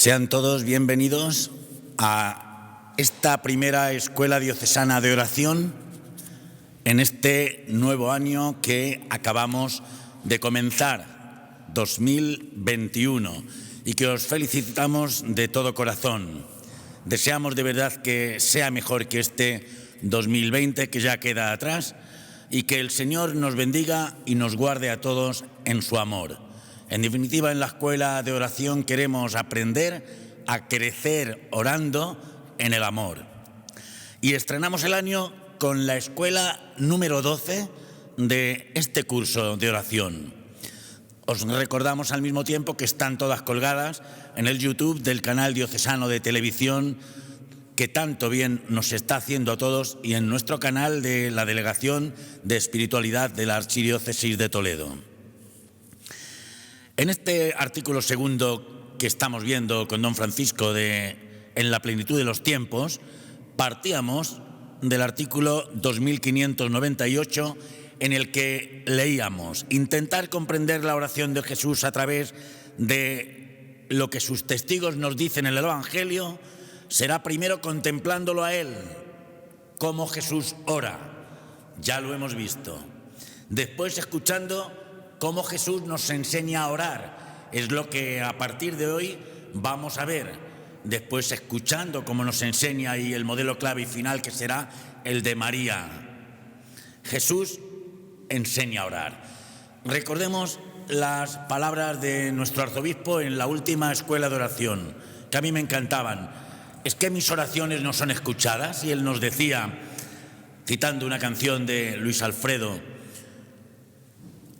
Sean todos bienvenidos a esta primera escuela diocesana de oración en este nuevo año que acabamos de comenzar, 2021, y que os felicitamos de todo corazón. Deseamos de verdad que sea mejor que este 2020 que ya queda atrás y que el Señor nos bendiga y nos guarde a todos en su amor. En definitiva, en la escuela de oración queremos aprender a crecer orando en el amor. Y estrenamos el año con la escuela número 12 de este curso de oración. Os recordamos al mismo tiempo que están todas colgadas en el YouTube del canal diocesano de televisión que tanto bien nos está haciendo a todos y en nuestro canal de la Delegación de Espiritualidad de la Archidiócesis de Toledo. En este artículo segundo que estamos viendo con don Francisco En la plenitud de los tiempos, partíamos del artículo 2598 en el que leíamos: intentar comprender la oración de Jesús a través de lo que sus testigos nos dicen en el Evangelio será primero contemplándolo a Él, cómo Jesús ora, ya lo hemos visto. Después escuchando cómo Jesús nos enseña a orar, es lo que a partir de hoy vamos a ver. Después escuchando cómo nos enseña y el modelo clave y final que será el de María. Jesús enseña a orar. Recordemos las palabras de nuestro arzobispo en la última escuela de oración, que a mí me encantaban. Es que mis oraciones no son escuchadas, y él nos decía, citando una canción de Luis Alfredo: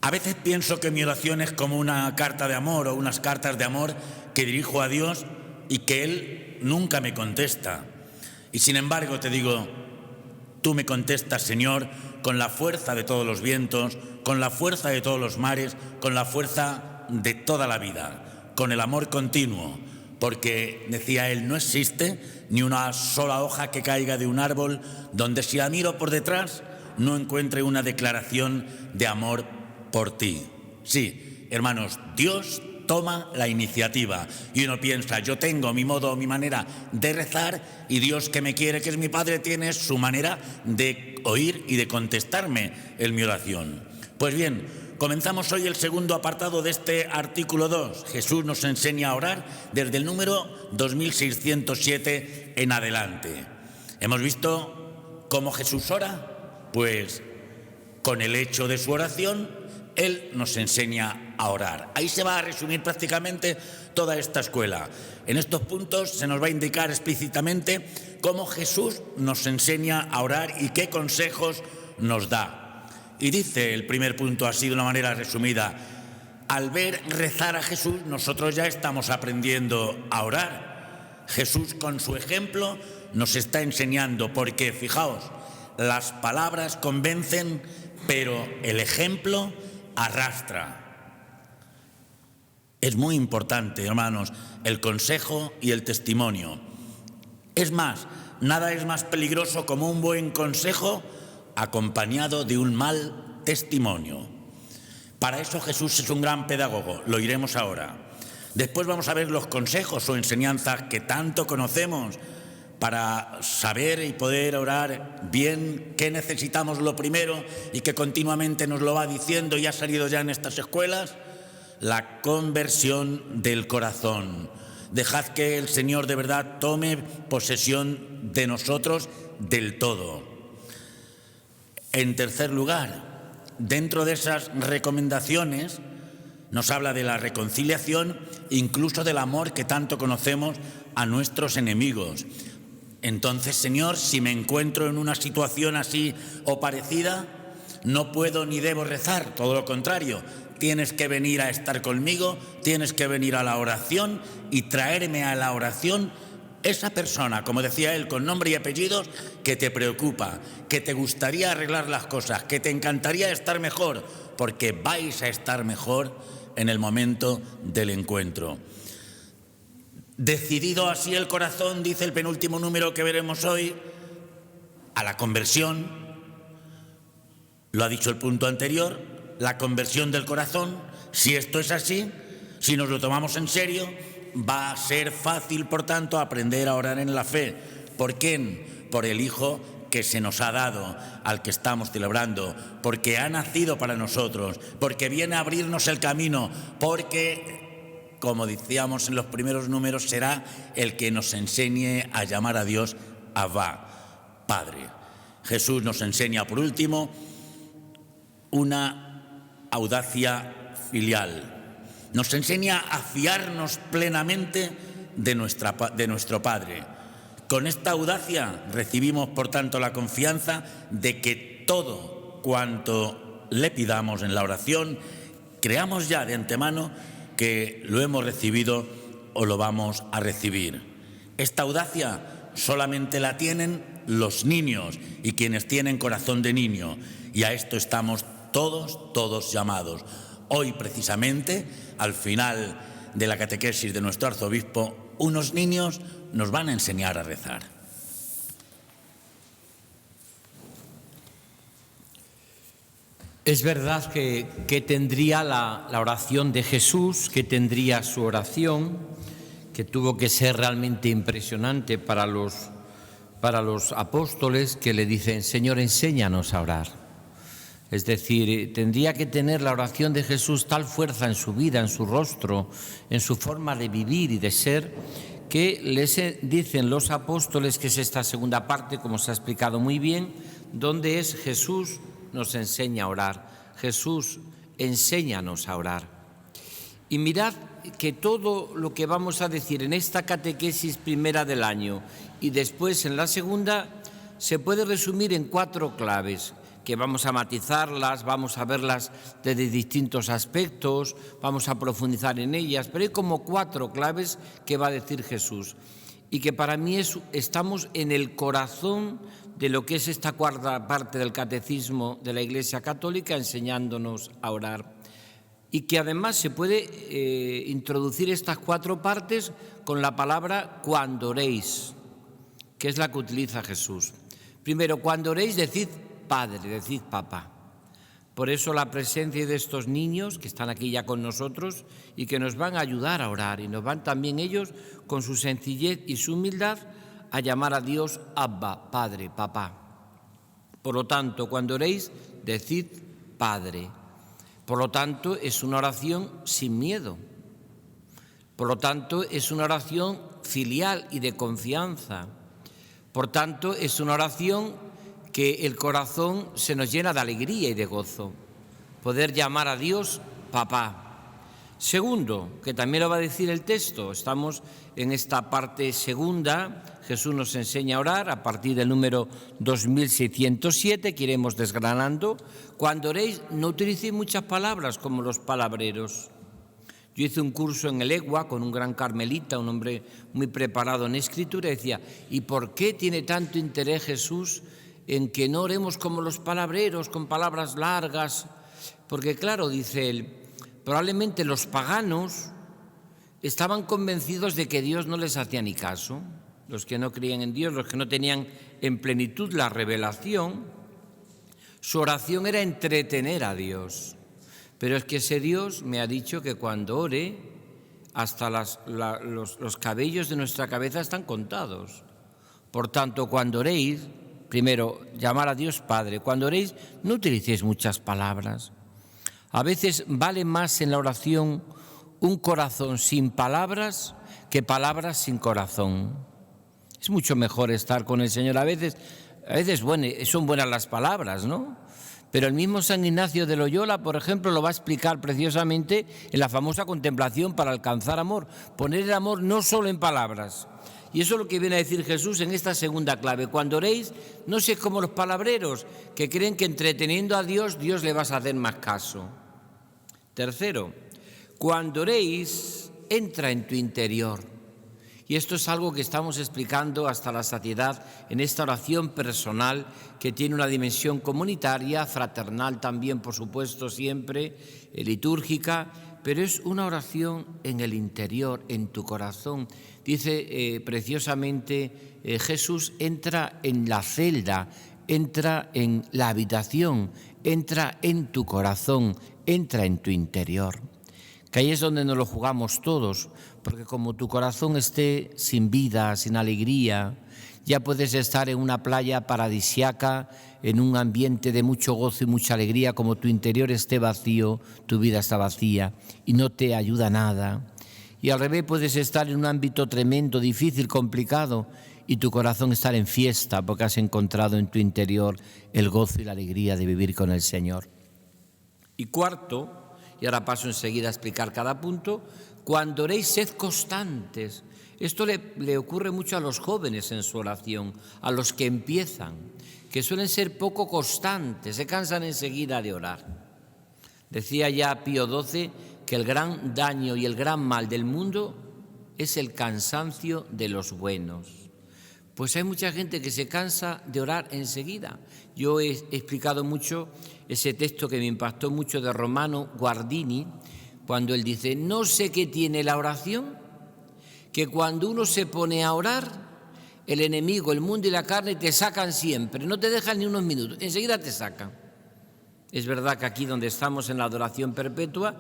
a veces pienso que mi oración es como una carta de amor o unas cartas de amor que dirijo a Dios y que Él nunca me contesta. Y sin embargo te digo, tú me contestas, Señor, con la fuerza de todos los vientos, con la fuerza de todos los mares, con la fuerza de toda la vida, con el amor continuo, porque, decía él, no existe ni una sola hoja que caiga de un árbol donde, si la miro por detrás, no encuentre una declaración de amor por ti. Sí, hermanos, Dios toma la iniciativa y uno piensa, yo tengo mi modo, mi manera de rezar, y Dios, que me quiere, que es mi Padre, tiene su manera de oír y de contestarme en mi oración. Pues bien, comenzamos hoy el segundo apartado de este artículo 2. Jesús nos enseña a orar desde el número 2607 en adelante. ¿Hemos visto cómo Jesús ora? Pues con el hecho de su oración Él nos enseña a orar. Ahí se va a resumir prácticamente toda esta escuela. En estos puntos se nos va a indicar explícitamente cómo Jesús nos enseña a orar y qué consejos nos da. Y dice el primer punto así de una manera resumida: al ver rezar a Jesús, nosotros ya estamos aprendiendo a orar. Jesús, con su ejemplo, nos está enseñando, porque, fijaos, las palabras convencen, pero el ejemplo arrastra. Es muy importante, hermanos, el consejo y el testimonio. Es más, nada es más peligroso como un buen consejo acompañado de un mal testimonio. Para eso Jesús es un gran pedagogo, lo iremos ahora. Después vamos a ver los consejos o enseñanzas que tanto conocemos para saber y poder orar bien, qué necesitamos lo primero y que continuamente nos lo va diciendo y ha salido ya en estas escuelas: la conversión del corazón. Dejad que el Señor de verdad tome posesión de nosotros del todo. En tercer lugar, dentro de esas recomendaciones nos habla de la reconciliación, incluso del amor que tanto conocemos a nuestros enemigos. Entonces, Señor, si me encuentro en una situación así o parecida, no puedo ni debo rezar, todo lo contrario. Tienes que venir a estar conmigo, tienes que venir a la oración y traerme a la oración esa persona, como decía él, con nombre y apellidos, que te preocupa, que te gustaría arreglar las cosas, que te encantaría estar mejor, porque vais a estar mejor en el momento del encuentro. Decidido así el corazón, dice el penúltimo número que veremos hoy, a la conversión. Lo ha dicho el punto anterior, la conversión del corazón. Si esto es así, si nos lo tomamos en serio, va a ser fácil, por tanto, aprender a orar en la fe. ¿Por quién? Por el Hijo que se nos ha dado, al que estamos celebrando, porque ha nacido para nosotros, porque viene a abrirnos el camino, porque, como decíamos en los primeros números, será el que nos enseñe a llamar a Dios Abba, Padre. Jesús nos enseña, por último, una audacia filial. Nos enseña a fiarnos plenamente de nuestro Padre. Con esta audacia recibimos, por tanto, la confianza de que todo cuanto le pidamos en la oración, creamos ya de antemano que lo hemos recibido o lo vamos a recibir. Esta audacia solamente la tienen los niños y quienes tienen corazón de niño, y a esto estamos todos llamados. Hoy, precisamente, al final de la catequesis de nuestro arzobispo, unos niños nos van a enseñar a rezar. Es verdad que tendría la oración de Jesús, que tendría su oración, que tuvo que ser realmente impresionante para los apóstoles, que le dicen: Señor, enséñanos a orar. Es decir, tendría que tener la oración de Jesús tal fuerza en su vida, en su rostro, en su forma de vivir y de ser, que les dicen los apóstoles, que es esta segunda parte, como se ha explicado muy bien, donde es Jesús nos enseña a orar. Jesús, enséñanos a orar. Y mirad que todo lo que vamos a decir en esta catequesis primera del año y después en la segunda se puede resumir en 4 claves, que vamos a matizarlas, vamos a verlas desde distintos aspectos, vamos a profundizar en ellas, pero hay como 4 claves que va a decir Jesús y que para mí estamos en el corazón de lo que es esta cuarta parte del catecismo de la Iglesia Católica, enseñándonos a orar. Y que además se puede introducir estas 4 partes con la palabra cuando oréis, que es la que utiliza Jesús. Primero, cuando oréis, decid Padre, decid Papá. Por eso la presencia de estos niños que están aquí ya con nosotros y que nos van a ayudar a orar, y nos van también ellos con su sencillez y su humildad a llamar a Dios Abba, Padre, Papá. Por lo tanto, cuando oréis, decid Padre. Por lo tanto, es una oración sin miedo. Por lo tanto, es una oración filial y de confianza. Por tanto, es una oración que el corazón se nos llena de alegría y de gozo. Poder llamar a Dios Papá. Segundo, que también lo va a decir el texto, estamos en esta parte segunda, Jesús nos enseña a orar a partir del número 2607, que iremos desgranando. Cuando oréis, no utilicéis muchas palabras como los palabreros. Yo hice un curso en el EGUA con un gran carmelita, un hombre muy preparado en escritura, y decía: ¿y por qué tiene tanto interés Jesús en que no oremos como los palabreros, con palabras largas? Porque claro, dice él, probablemente los paganos estaban convencidos de que Dios no les hacía ni caso. Los que no creían en Dios, los que no tenían en plenitud la revelación, su oración era entretener a Dios. Pero es que ese Dios me ha dicho que cuando ore, hasta los cabellos de nuestra cabeza están contados. Por tanto, cuando oréis, primero, llamar a Dios Padre. Cuando oréis, no utilicéis muchas palabras. A veces vale más en la oración un corazón sin palabras que palabras sin corazón. Es mucho mejor estar con el Señor. A veces bueno, son buenas las palabras, ¿no? Pero el mismo San Ignacio de Loyola, por ejemplo, lo va a explicar preciosamente en la famosa contemplación para alcanzar amor. Poner el amor no solo en palabras. Y eso es lo que viene a decir Jesús en esta segunda clave. Cuando oréis, no seáis como los palabreros, que creen que entreteniendo a Dios, Dios le vas a hacer más caso. Tercero, cuando oréis, entra en tu interior. Y esto es algo que estamos explicando hasta la saciedad en esta oración personal, que tiene una dimensión comunitaria, fraternal también, por supuesto, siempre, litúrgica, pero es una oración en el interior, en tu corazón. Dice preciosamente Jesús, entra en la celda, entra en la habitación, entra en tu corazón, entra en tu interior. que ahí es donde nos lo jugamos todos, porque como tu corazón esté sin vida, sin alegría, ya puedes estar en una playa paradisiaca, en un ambiente de mucho gozo y mucha alegría, como tu interior esté vacío, tu vida está vacía y no te ayuda nada. Y al revés, puedes estar en un ámbito tremendo, difícil, complicado, y tu corazón estar en fiesta porque has encontrado en tu interior el gozo y la alegría de vivir con el Señor. Y cuarto, y ahora paso enseguida a explicar cada punto, cuando oréis, sed constantes. Esto le ocurre mucho a los jóvenes en su oración, a los que empiezan, que suelen ser poco constantes, se cansan enseguida de orar. Decía ya Pío XII que el gran daño y el gran mal del mundo es el cansancio de los buenos. Pues hay mucha gente que se cansa de orar enseguida. Yo he explicado mucho ese texto que me impactó mucho de Romano Guardini, cuando él dice, no sé qué tiene la oración, que cuando uno se pone a orar, el enemigo, el mundo y la carne te sacan siempre, no te dejan ni unos minutos, enseguida te sacan. Es verdad que aquí donde estamos en la adoración perpetua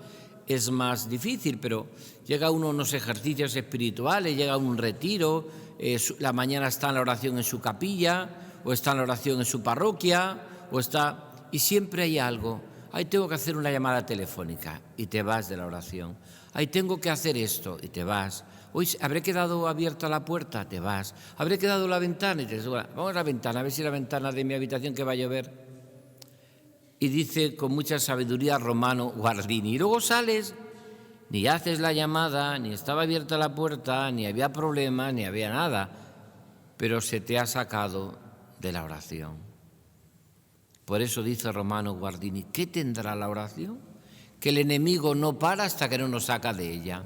es más difícil, pero llega uno a unos ejercicios espirituales, llega a un retiro, la mañana está en la oración en su capilla, o está en la oración en su parroquia, y siempre hay algo. Ahí tengo que hacer una llamada telefónica y te vas de la oración. Ahí tengo que hacer esto y te vas. Hoy habré quedado abierta la puerta, te vas. Habré quedado la ventana y te vas. Vamos a la ventana, a ver si la ventana de mi habitación que va a llover. Y dice con mucha sabiduría Romano Guardini, y luego sales, ni haces la llamada, ni estaba abierta la puerta, ni había problema, ni había nada, pero se te ha sacado de la oración. Por eso dice Romano Guardini, ¿qué tendrá la oración? Que el enemigo no para hasta que no nos saca de ella.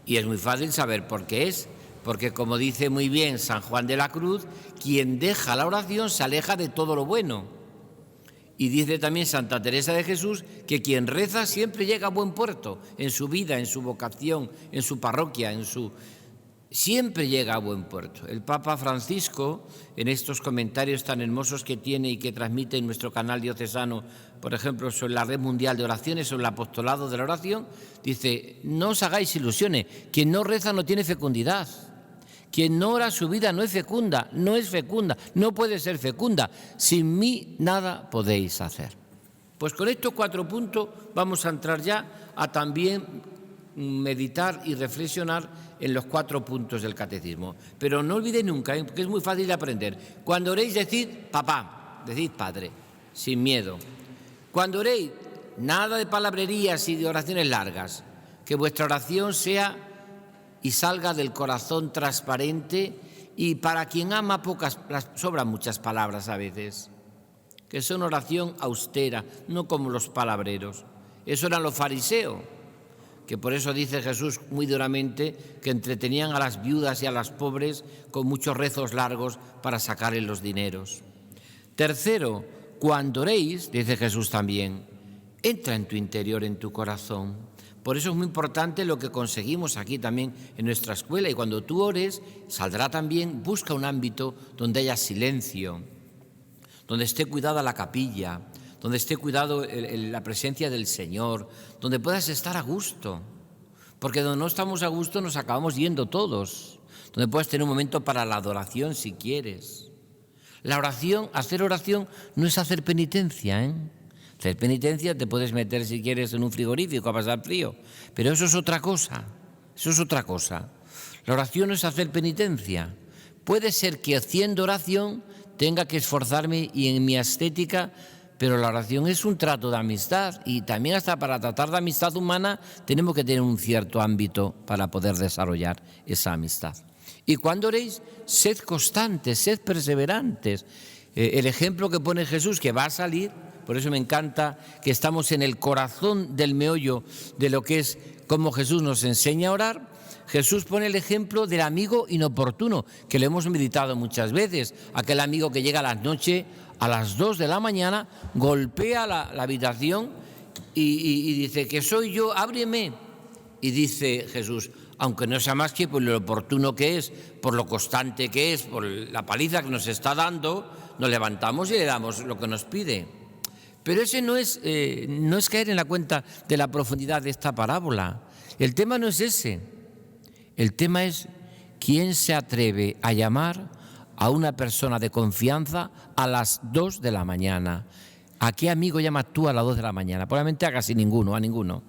Y es muy fácil saber por qué es, porque como dice muy bien San Juan de la Cruz, quien deja la oración se aleja de todo lo bueno. Y dice también Santa Teresa de Jesús que quien reza siempre llega a buen puerto, en su vida, en su vocación, en su parroquia, siempre llega a buen puerto. El Papa Francisco, en estos comentarios tan hermosos que tiene y que transmite en nuestro canal diocesano, por ejemplo, sobre la Red Mundial de Oraciones, sobre el apostolado de la oración, dice, no os hagáis ilusiones, quien no reza no tiene fecundidad. Quien no ora su vida no es fecunda, no puede ser fecunda. Sin mí nada podéis hacer. Pues con estos 4 puntos vamos a entrar ya a también meditar y reflexionar en los 4 puntos del catecismo. Pero no olvidéis nunca, porque es muy fácil de aprender. Cuando oréis, decid papá, decid padre, sin miedo. Cuando oréis, nada de palabrerías y de oraciones largas. Que vuestra oración sea y salga del corazón transparente, y para quien ama sobran muchas palabras a veces, que son oración austera, no como los palabreros. Eso eran los fariseos, que por eso dice Jesús muy duramente que entretenían a las viudas y a las pobres con muchos rezos largos para sacarles los dineros. Tercero, cuando oréis, dice Jesús también, entra en tu interior, en tu corazón. Por eso es muy importante lo que conseguimos aquí también en nuestra escuela, y cuando tú ores, saldrá también, busca un ámbito donde haya silencio, donde esté cuidada la capilla, donde esté cuidado la presencia del Señor, donde puedas estar a gusto, porque donde no estamos a gusto nos acabamos yendo todos, donde puedas tener un momento para la adoración si quieres. La oración, hacer oración no es hacer penitencia, Hacer penitencia te puedes meter si quieres en un frigorífico a pasar frío, pero eso es otra cosa, La oración no es hacer penitencia. Puede ser que haciendo oración tenga que esforzarme y en mi ascética, pero la oración es un trato de amistad, y también hasta para tratar de amistad humana tenemos que tener un cierto ámbito para poder desarrollar esa amistad. Y cuando oréis, sed constantes, sed perseverantes. El ejemplo que pone Jesús, que va a salir. Por eso me encanta que estamos en el corazón del meollo de lo que es cómo Jesús nos enseña a orar. Jesús pone el ejemplo del amigo inoportuno, que lo hemos meditado muchas veces. Aquel amigo que llega a las noches, a las 2 de la mañana, golpea la habitación y dice, que soy yo, ábreme. Y dice Jesús, aunque no sea más que por lo oportuno que es, por lo constante que es, por la paliza que nos está dando, nos levantamos y le damos lo que nos pide. Pero ese no es caer en la cuenta de la profundidad de esta parábola. El tema no es ese. El tema es quién se atreve a llamar a una persona de confianza a las 2 de la mañana. ¿A qué amigo llamas tú a las 2 de la mañana? Probablemente a casi ninguno, a ninguno.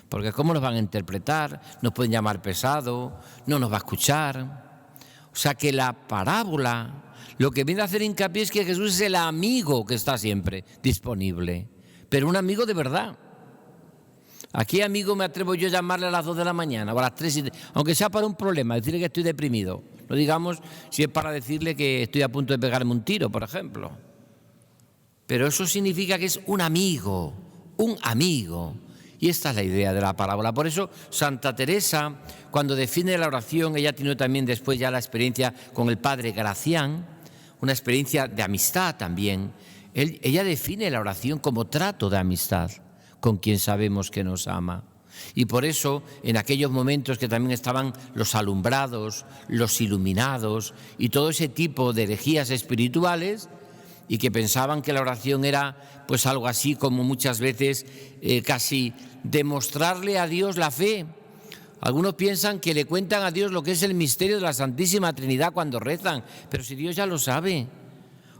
Porque ¿cómo nos van a interpretar? Nos pueden llamar pesado, no nos va a escuchar. O sea que la parábola lo que viene a hacer hincapié es que Jesús es el amigo que está siempre disponible, pero un amigo de verdad. ¿A qué amigo me atrevo yo a llamarle a las 2 de la mañana o a las 3, aunque sea para un problema, decirle que estoy deprimido? No digamos si es para decirle que estoy a punto de pegarme un tiro, por ejemplo. Pero eso significa que es un amigo, un amigo. Y esta es la idea de la parábola. Por eso Santa Teresa, cuando define la oración, ella tiene también después ya la experiencia con el padre Gracián, una experiencia de amistad también. Ella define la oración como trato de amistad con quien sabemos que nos ama. Y por eso, en aquellos momentos que también estaban los alumbrados, los iluminados y todo ese tipo de herejías espirituales, y que pensaban que la oración era pues algo así como muchas veces casi demostrarle a Dios la fe. Algunos piensan que le cuentan a Dios lo que es el misterio de la Santísima Trinidad cuando rezan, pero si Dios ya lo sabe.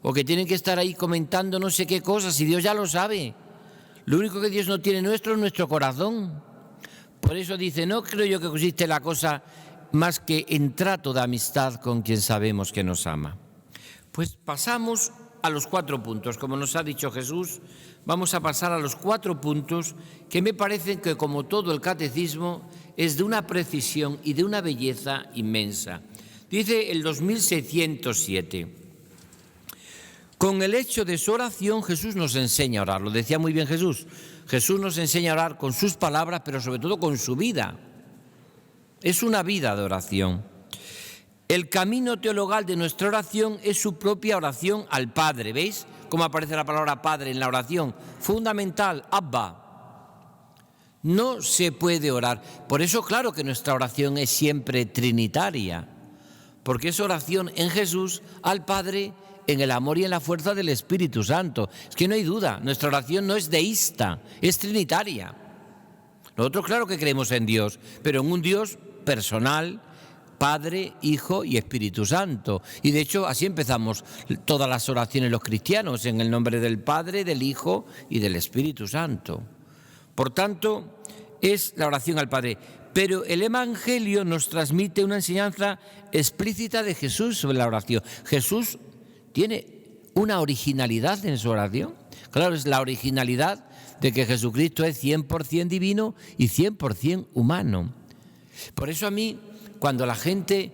O que tienen que estar ahí comentando no sé qué cosas, si Dios ya lo sabe. Lo único que Dios no tiene nuestro es nuestro corazón. Por eso dice, no creo yo que consiste la cosa más que en trato de amistad con quien sabemos que nos ama. Pues pasamos a los 4 puntos. Como nos ha dicho Jesús, vamos a pasar a los 4 puntos que me parecen que, como todo el catecismo, es de una precisión y de una belleza inmensa. Dice el 2607. Con el hecho de su oración, Jesús nos enseña a orar. Lo decía muy bien Jesús. Jesús nos enseña a orar con sus palabras, pero sobre todo con su vida. Es una vida de oración. El camino teologal de nuestra oración es su propia oración al Padre. ¿Veis cómo aparece la palabra Padre en la oración? Fundamental, Abba. No se puede orar. Por eso, claro que nuestra oración es siempre trinitaria, porque es oración en Jesús al Padre, en el amor y en la fuerza del Espíritu Santo. Es que no hay duda, nuestra oración no es deísta, es trinitaria. Nosotros claro que creemos en Dios, pero en un Dios personal, Padre, Hijo y Espíritu Santo. Y de hecho así empezamos todas las oraciones los cristianos, en el nombre del Padre, del Hijo y del Espíritu Santo. Por tanto, es la oración al Padre. Pero el Evangelio nos transmite una enseñanza explícita de Jesús sobre la oración. Jesús tiene una originalidad en su oración. Claro, es la originalidad de que Jesucristo es 100% divino y 100% humano. Por eso a mí, cuando la gente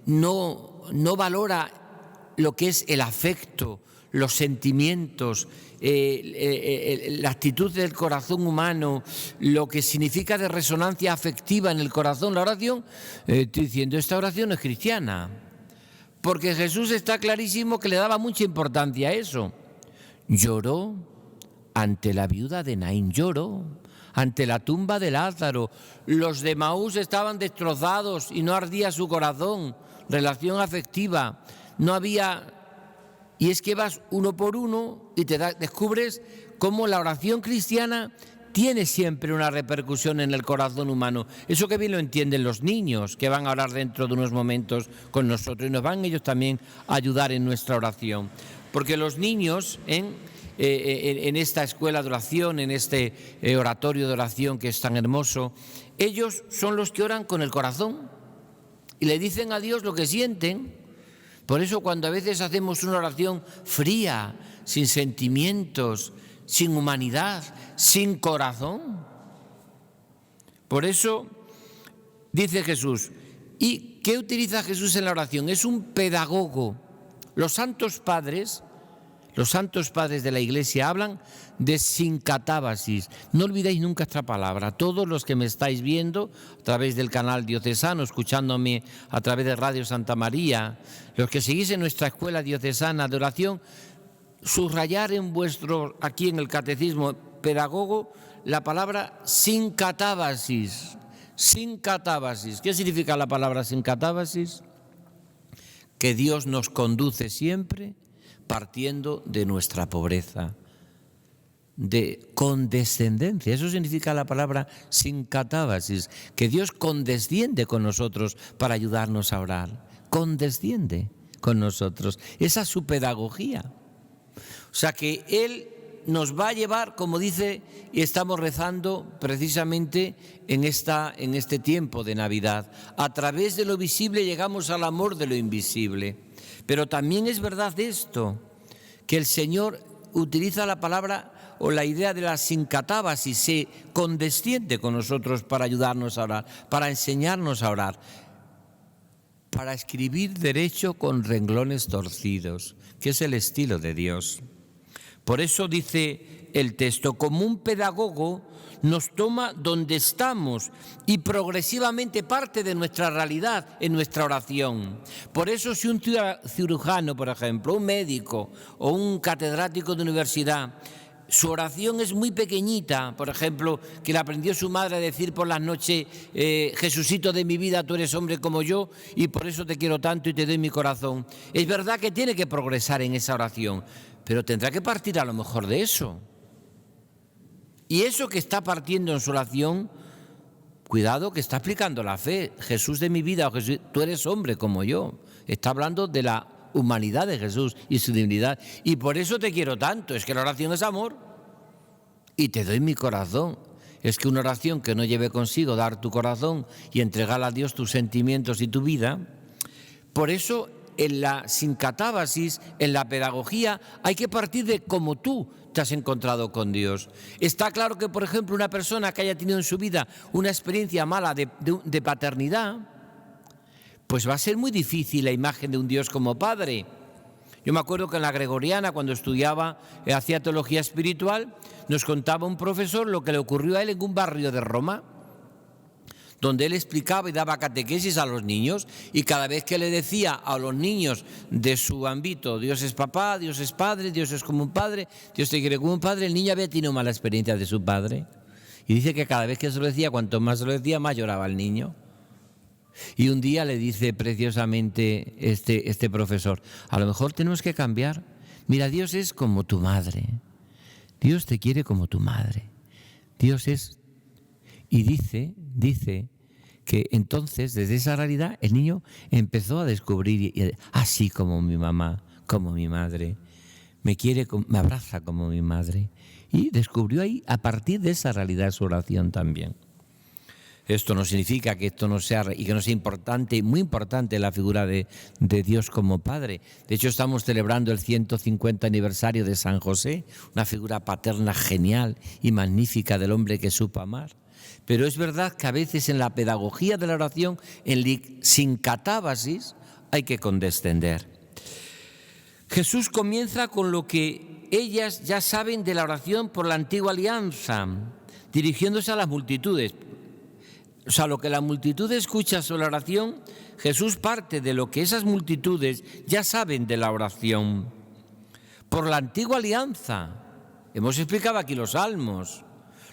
no valora lo que es el afecto, los sentimientos, la actitud del corazón humano, lo que significa de resonancia afectiva en el corazón la oración, estoy diciendo, esta oración no es cristiana. Porque Jesús está clarísimo que le daba mucha importancia a eso. Lloró ante la viuda de Naín, lloró ante la tumba de Lázaro. Los de Maús estaban destrozados y no ardía su corazón. Relación afectiva. No había... Y es que vas uno por uno y descubres cómo la oración cristiana tiene siempre una repercusión en el corazón humano. Eso que bien lo entienden los niños, que van a orar dentro de unos momentos con nosotros, y nos van ellos también a ayudar en nuestra oración. Porque los niños en esta escuela de oración, en este oratorio de oración que es tan hermoso, ellos son los que oran con el corazón y le dicen a Dios lo que sienten. Por eso cuando a veces hacemos una oración fría, sin sentimientos, sin humanidad, sin corazón. Por eso dice Jesús, ¿y qué utiliza Jesús en la oración? Es un pedagogo. Los santos padres de la Iglesia hablan de sincatábasis. No olvidéis nunca esta palabra. Todos los que me estáis viendo a través del canal diocesano, escuchándome a través de Radio Santa María, los que seguís en nuestra escuela diocesana de oración, subrayar aquí en el catecismo pedagogo, la palabra sincatábasis. Sincatábasis. ¿Qué significa la palabra sincatábasis? Que Dios nos conduce siempre partiendo de nuestra pobreza. de condescendencia. Eso significa la palabra sincatábasis, que Dios condesciende con nosotros para ayudarnos a orar. Condesciende con nosotros. Esa es su pedagogía. O sea que Él nos va a llevar, como dice, y estamos rezando precisamente en este tiempo de Navidad. A través de lo visible llegamos al amor de lo invisible. Pero también es verdad esto, que el Señor utiliza la palabra o la idea de la sincatábasis, se condesciende con nosotros para ayudarnos a orar, para enseñarnos a orar, para escribir derecho con renglones torcidos, que es el estilo de Dios. Por eso dice el texto, como un pedagogo nos toma donde estamos y progresivamente parte de nuestra realidad en nuestra oración. Por eso si un cirujano, por ejemplo, un médico o un catedrático de universidad, su oración es muy pequeñita, por ejemplo, que le aprendió su madre a decir por las noches, Jesucito de mi vida, tú eres hombre como yo y por eso te quiero tanto y te doy mi corazón. Es verdad que tiene que progresar en esa oración, pero tendrá que partir a lo mejor de eso. Y eso que está partiendo en su oración, cuidado que está aplicando la fe. Jesús de mi vida, Jesús, tú eres hombre como yo. Está hablando de la humanidad de Jesús y su divinidad. Y por eso te quiero tanto. Es que la oración es amor. Y te doy mi corazón. Es que una oración que no lleve consigo dar tu corazón y entregar a Dios tus sentimientos y tu vida. Por eso en la sincatábasis, en la pedagogía, hay que partir de cómo tú te has encontrado con Dios. Está claro que, por ejemplo, una persona que haya tenido en su vida una experiencia mala de paternidad, pues va a ser muy difícil la imagen de un Dios como Padre. Yo me acuerdo que en la Gregoriana, cuando estudiaba, hacía teología espiritual, nos contaba un profesor lo que le ocurrió a él en un barrio de Roma, donde él explicaba y daba catequesis a los niños, y cada vez que le decía a los niños de su ámbito, Dios es papá, Dios es padre, Dios es como un padre, Dios te quiere como un padre, el niño había tenido mala experiencia de su padre. Y dice que cada vez que se lo decía, cuanto más se lo decía, más lloraba el niño. Y un día le dice preciosamente este profesor, a lo mejor tenemos que cambiar. Mira, Dios es como tu madre, Dios te quiere como tu madre, Dios es... Y dice que entonces, desde esa realidad, el niño empezó a descubrir, así como mi mamá, como mi madre, me quiere, me abraza como mi madre. Y descubrió ahí, a partir de esa realidad, su oración también. Esto no significa que esto no sea, y que no sea importante, muy importante la figura de Dios como Padre. De hecho, estamos celebrando el 150 aniversario de San José, una figura paterna genial y magnífica del hombre que supo amar. Pero es verdad que a veces en la pedagogía de la oración, en la sincatábasis, hay que condescender. Jesús comienza con lo que ellas ya saben de la oración por la antigua alianza, dirigiéndose a las multitudes. O sea, lo que la multitud escucha sobre la oración, Jesús parte de lo que esas multitudes ya saben de la oración. Por la antigua alianza, hemos explicado aquí los salmos,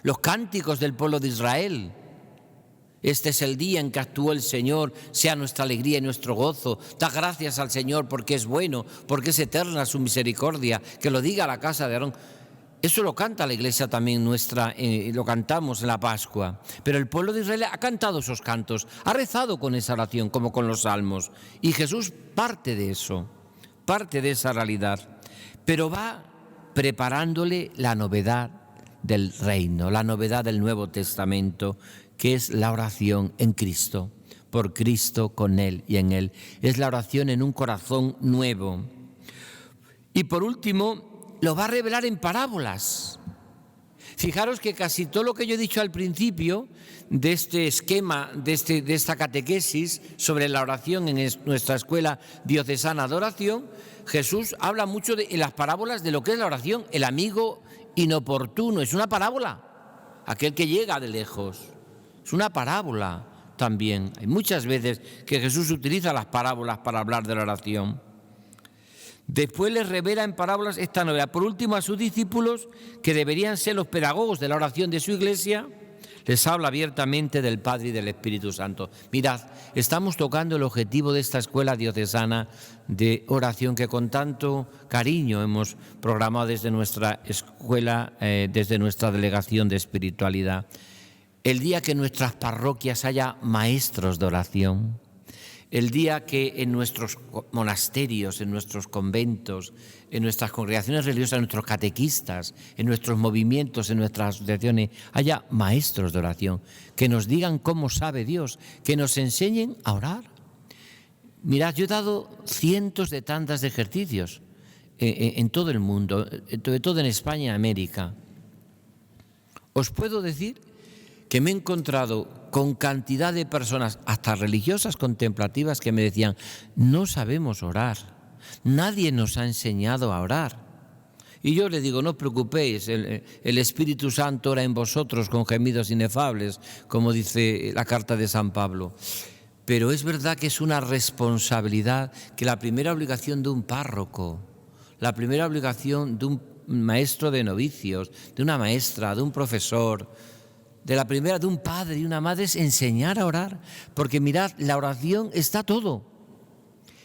los cánticos del pueblo de Israel. Este es el día en que actuó el Señor, sea nuestra alegría y nuestro gozo. Da gracias al Señor porque es bueno, porque es eterna su misericordia. Que lo diga la casa de Aarón. Eso lo canta la iglesia también nuestra, lo cantamos en la Pascua. Pero el pueblo de Israel ha cantado esos cantos, ha rezado con esa oración como con los salmos. Y Jesús parte de eso, parte de esa realidad. Pero va preparándole la novedad del reino, la novedad del Nuevo Testamento, que es la oración en Cristo, por Cristo, con Él y en Él. Es la oración en un corazón nuevo. Y por último, lo va a revelar en parábolas. Fijaros que casi todo lo que yo he dicho al principio de este esquema, de esta catequesis sobre la oración en nuestra escuela diocesana de oración, Jesús habla mucho en las parábolas de lo que es la oración, el amigo inoportuno, es una parábola, aquel que llega de lejos, es una parábola también. Hay muchas veces que Jesús utiliza las parábolas para hablar de la oración. Después les revela en parábolas esta novedad. Por último, a sus discípulos, que deberían ser los pedagogos de la oración de su iglesia, les habla abiertamente del Padre y del Espíritu Santo. Mirad, estamos tocando el objetivo de esta escuela diocesana de oración que con tanto cariño hemos programado desde nuestra escuela, desde nuestra delegación de espiritualidad. El día que en nuestras parroquias haya maestros de oración, el día que en nuestros monasterios, en nuestros conventos, en nuestras congregaciones religiosas, en nuestros catequistas, en nuestros movimientos, en nuestras asociaciones, haya maestros de oración, que nos digan cómo sabe Dios, que nos enseñen a orar. Mirad, yo he dado cientos de tandas de ejercicios en todo el mundo, sobre todo en España y América. Os puedo decir que me he encontrado con cantidad de personas, hasta religiosas contemplativas, que me decían: no sabemos orar, nadie nos ha enseñado a orar. Y yo le digo: no os preocupéis, el Espíritu Santo ora en vosotros con gemidos inefables, como dice la carta de San Pablo. Pero es verdad que es una responsabilidad, que la primera obligación de un párroco, la primera obligación de un maestro de novicios, de una maestra, de un profesor, de un padre y una madre, es enseñar a orar, porque mirad, la oración está todo.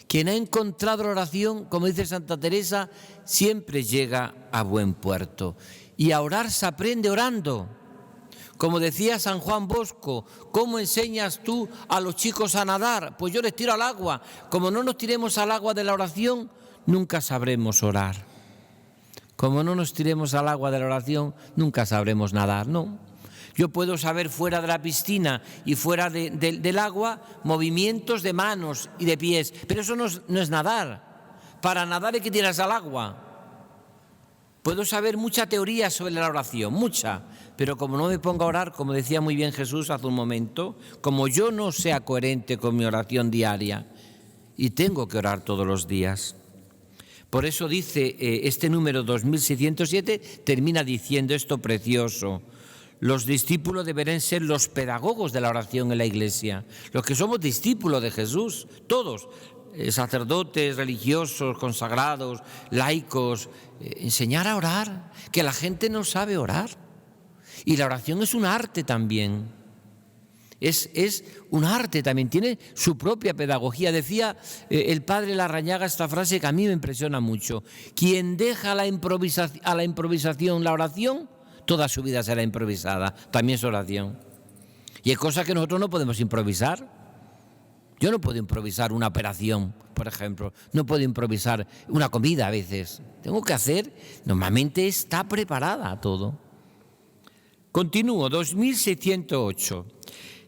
Quien ha encontrado la oración, como dice Santa Teresa, siempre llega a buen puerto. Y a orar se aprende orando. Como decía San Juan Bosco: ¿cómo enseñas tú a los chicos a nadar? Pues yo les tiro al agua. Como no nos tiremos al agua de la oración, nunca sabremos orar. Como no nos tiremos al agua de la oración, nunca sabremos nadar, ¿no? Yo puedo saber fuera de la piscina y fuera del agua movimientos de manos y de pies, pero eso no es nadar. Para nadar hay que tirarse al agua. Puedo saber mucha teoría sobre la oración, mucha, pero como no me pongo a orar, como decía muy bien Jesús hace un momento, como yo no sea coherente con mi oración diaria, y tengo que orar todos los días. Por eso dice este número 2607, termina diciendo esto precioso: los discípulos deberán ser los pedagogos de la oración en la Iglesia, los que somos discípulos de Jesús, todos, sacerdotes, religiosos, consagrados, laicos, enseñar a orar, que la gente no sabe orar. Y la oración es un arte también, es un arte también, tiene su propia pedagogía. Decía el padre Larrañaga esta frase que a mí me impresiona mucho: quien deja a la improvisación la oración, toda su vida será improvisada, también es oración. Y hay cosas que nosotros no podemos improvisar. Yo no puedo improvisar una operación, por ejemplo. No puedo improvisar una comida a veces. Tengo que hacer, normalmente está preparada todo. Continúo, 2608.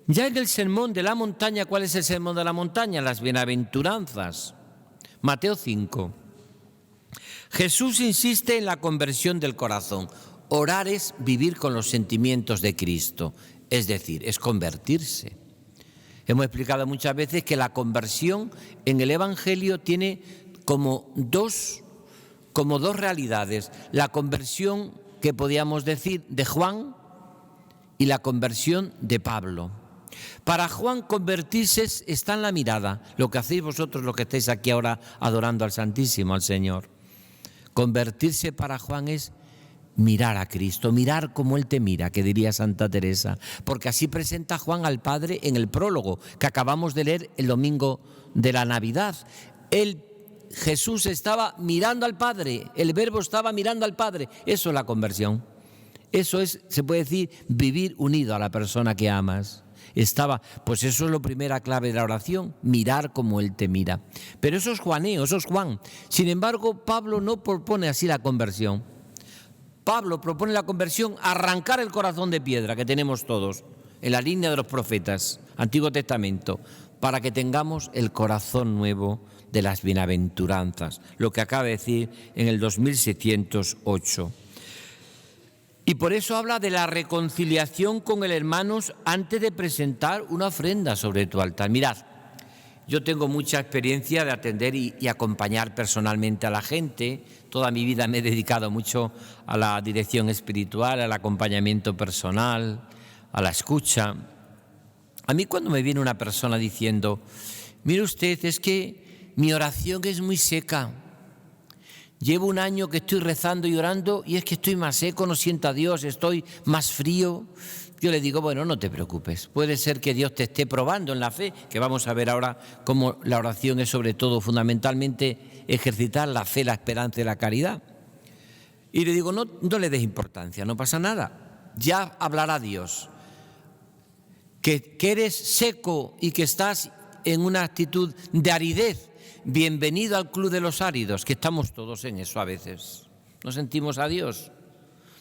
Ya en el Sermón de la Montaña, ¿cuál es el Sermón de la Montaña? Las bienaventuranzas. Mateo 5. Jesús insiste en la conversión del corazón. Orar es vivir con los sentimientos de Cristo, es decir, es convertirse. Hemos explicado muchas veces que la conversión en el Evangelio tiene como dos realidades: la conversión que podíamos decir de Juan y la conversión de Pablo. Para Juan, convertirse está en la mirada, lo que hacéis vosotros, los que estáis aquí ahora adorando al Santísimo, al Señor. Convertirse para Juan es mirar a Cristo, mirar como Él te mira, que diría Santa Teresa, porque así presenta Juan al Padre en el prólogo que acabamos de leer el domingo de la Navidad. Jesús estaba mirando al Padre, el Verbo estaba mirando al Padre. Eso es la conversión. Eso es, se puede decir, vivir unido a la persona que amas. Pues eso es la primera clave de la oración, mirar como Él te mira. Pero eso es Juaneo, eso es Juan. Sin embargo, Pablo no propone así la conversión. Pablo propone la conversión, arrancar el corazón de piedra que tenemos todos, en la línea de los profetas, Antiguo Testamento, para que tengamos el corazón nuevo de las bienaventuranzas, lo que acaba de decir en el 2708. Y por eso habla de la reconciliación con el hermano antes de presentar una ofrenda sobre tu altar. Mirad, yo tengo mucha experiencia de atender y acompañar personalmente a la gente. Toda mi vida me he dedicado mucho a la dirección espiritual, al acompañamiento personal, a la escucha. A mí cuando me viene una persona diciendo: mire usted, es que mi oración es muy seca. Llevo un año que estoy rezando y orando y es que estoy más seco, no siento a Dios, estoy más frío. yo le digo, bueno, no te preocupes, puede ser que Dios te esté probando en la fe, que vamos a ver ahora cómo la oración es sobre todo, fundamentalmente, ejercitar la fe, la esperanza y la caridad. Y le digo, no le des importancia, no pasa nada, ya hablará Dios. Que eres seco y que estás en una actitud de aridez, bienvenido al club de los áridos, que estamos todos en eso a veces. No sentimos a Dios,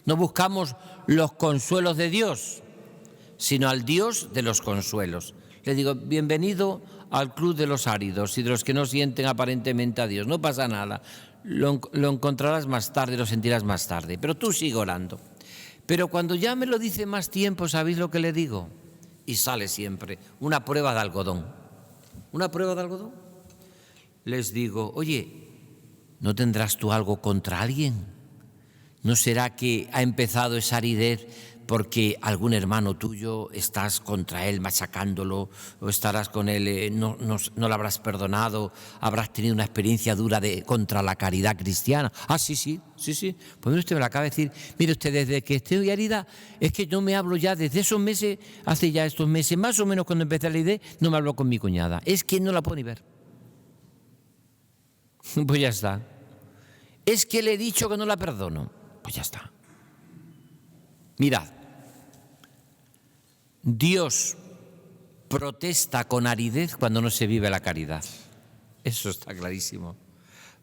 no buscamos los consuelos de Dios, sino al Dios de los consuelos. Le digo, bienvenido al club de los áridos y de los que no sienten aparentemente a Dios. No pasa nada, lo encontrarás más tarde, lo sentirás más tarde, pero tú sigue orando. Pero cuando ya me lo dice más tiempo, ¿sabéis lo que le digo? Y sale siempre una prueba de algodón. ¿Una prueba de algodón? Les digo, oye, ¿no tendrás tú algo contra alguien? ¿No será que ha empezado esa aridez porque algún hermano tuyo estás contra él machacándolo o estarás con él, no lo habrás perdonado, habrás tenido una experiencia dura contra la caridad cristiana? Ah, sí. Pues mire usted, me lo acaba de decir. Mire usted, desde que estoy herida, es que no me hablo ya desde esos meses, hace ya estos meses, más o menos cuando empecé la idea, no me hablo con mi cuñada. Es que no la puedo ni ver. Pues ya está. Es que le he dicho que no la perdono. Pues ya está. Mirad, Dios protesta con aridez cuando no se vive la caridad. Eso está clarísimo.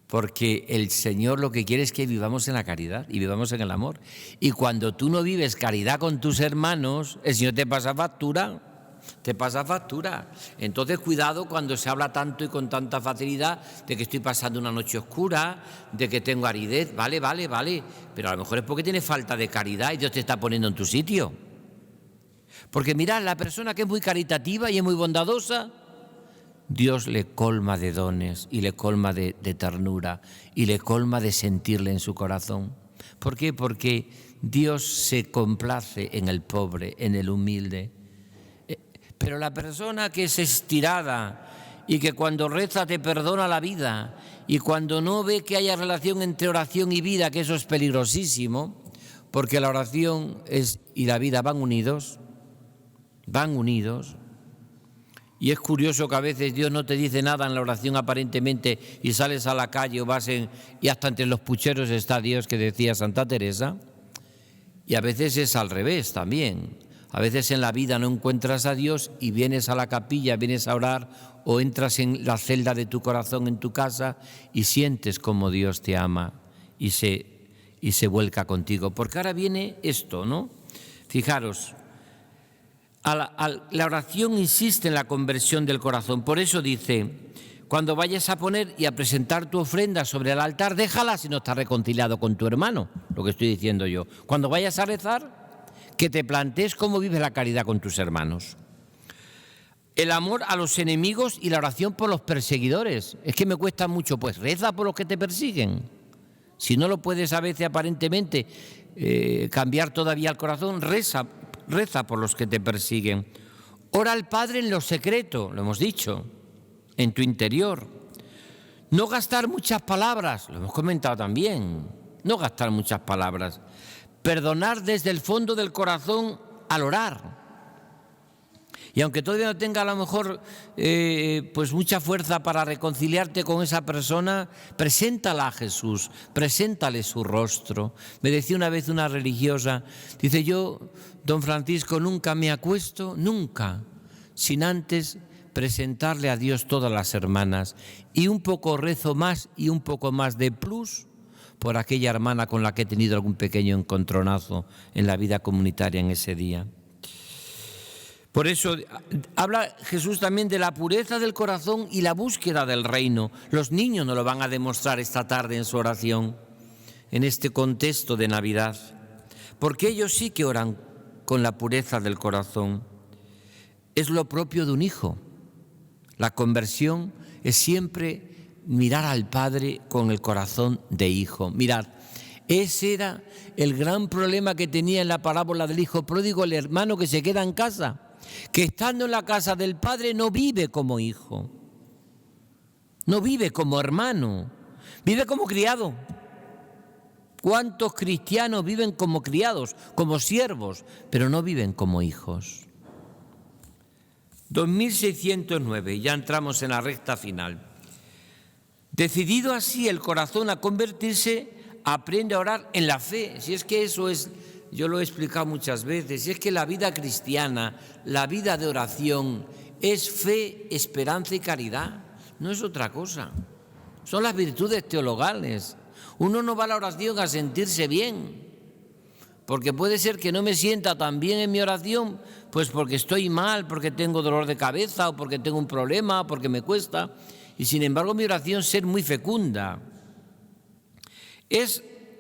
Porque el Señor lo que quiere es que vivamos en la caridad y vivamos en el amor. Y cuando tú no vives caridad con tus hermanos, el Señor te pasa factura. Entonces, cuidado cuando se habla tanto y con tanta facilidad de que estoy pasando una noche oscura, de que tengo aridez. Vale. Pero a lo mejor es porque tienes falta de caridad y Dios te está poniendo en tu sitio. Porque mirad, la persona que es muy caritativa y es muy bondadosa, Dios le colma de dones y le colma de ternura y le colma de sentirle en su corazón. ¿Por qué? Porque Dios se complace en el pobre, en el humilde. Pero la persona que es estirada y que cuando reza te perdona la vida y cuando no ve que haya relación entre oración y vida, que eso es peligrosísimo, porque la oración y la vida van unidos, y es curioso que a veces Dios no te dice nada en la oración aparentemente y sales a la calle o y hasta entre los pucheros está Dios, que decía Santa Teresa, y a veces es al revés también. A veces en la vida no encuentras a Dios y vienes a la capilla, vienes a orar o entras en la celda de tu corazón en tu casa y sientes como Dios te ama y se vuelca contigo. Porque ahora viene esto, ¿no? Fijaros, la oración insiste en la conversión del corazón. Por eso dice, cuando vayas a poner y a presentar tu ofrenda sobre el altar, déjala si no estás reconciliado con tu hermano, lo que estoy diciendo yo. Cuando vayas a rezar, que te plantees cómo vives la caridad con tus hermanos. El amor a los enemigos y la oración por los perseguidores. Es que me cuesta mucho, pues reza por los que te persiguen. Si no lo puedes a veces aparentemente cambiar todavía el corazón, reza por los que te persiguen. Ora al Padre en lo secreto, lo hemos dicho, en tu interior. No gastar muchas palabras, lo hemos comentado también, no gastar muchas palabras. Perdonar desde el fondo del corazón al orar. Y aunque todavía no tenga a lo mejor pues mucha fuerza para reconciliarte con esa persona, preséntala a Jesús, preséntale su rostro. Me decía una vez una religiosa, dice, yo, don Francisco, nunca me acuesto, nunca, sin antes presentarle a Dios todas las hermanas y un poco rezo más y un poco más de plus por aquella hermana con la que he tenido algún pequeño encontronazo en la vida comunitaria en ese día. Por eso habla Jesús también de la pureza del corazón y la búsqueda del reino. Los niños nos lo van a demostrar esta tarde en su oración, en este contexto de Navidad, porque ellos sí que oran con la pureza del corazón. Es lo propio de un hijo. La conversión es siempre mirar al Padre con el corazón de hijo. Mirad, ese era el gran problema que tenía en la parábola del hijo pródigo, el hermano que se queda en casa, que estando en la casa del Padre no vive como hijo, no vive como hermano, vive como criado. ¿Cuántos cristianos viven como criados, como siervos, pero no viven como hijos? 2609, ya entramos en la recta final. Decidido así el corazón a convertirse, aprende a orar en la fe. Si es que eso es, yo lo he explicado muchas veces, si es que la vida cristiana, la vida de oración, es fe, esperanza y caridad, no es otra cosa. Son las virtudes teologales. Uno no va a la oración a sentirse bien, porque puede ser que no me sienta tan bien en mi oración, pues porque estoy mal, porque tengo dolor de cabeza o porque tengo un problema, o porque me cuesta. Y sin embargo mi oración ser muy fecunda.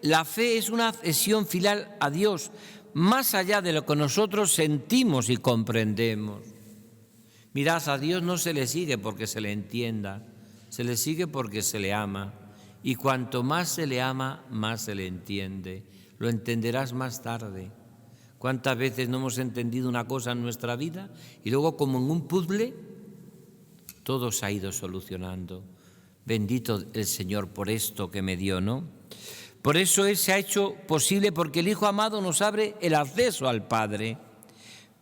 La fe es una adhesión filial a Dios, más allá de lo que nosotros sentimos y comprendemos. Mirad, a Dios no se le sigue porque se le entienda, se le sigue porque se le ama. Y cuanto más se le ama, más se le entiende. Lo entenderás más tarde. ¿Cuántas veces no hemos entendido una cosa en nuestra vida y luego, como en un puzzle, todo se ha ido solucionando? Bendito el Señor por esto que me dio, ¿no? Por eso Él se ha hecho posible, porque el Hijo amado nos abre el acceso al Padre.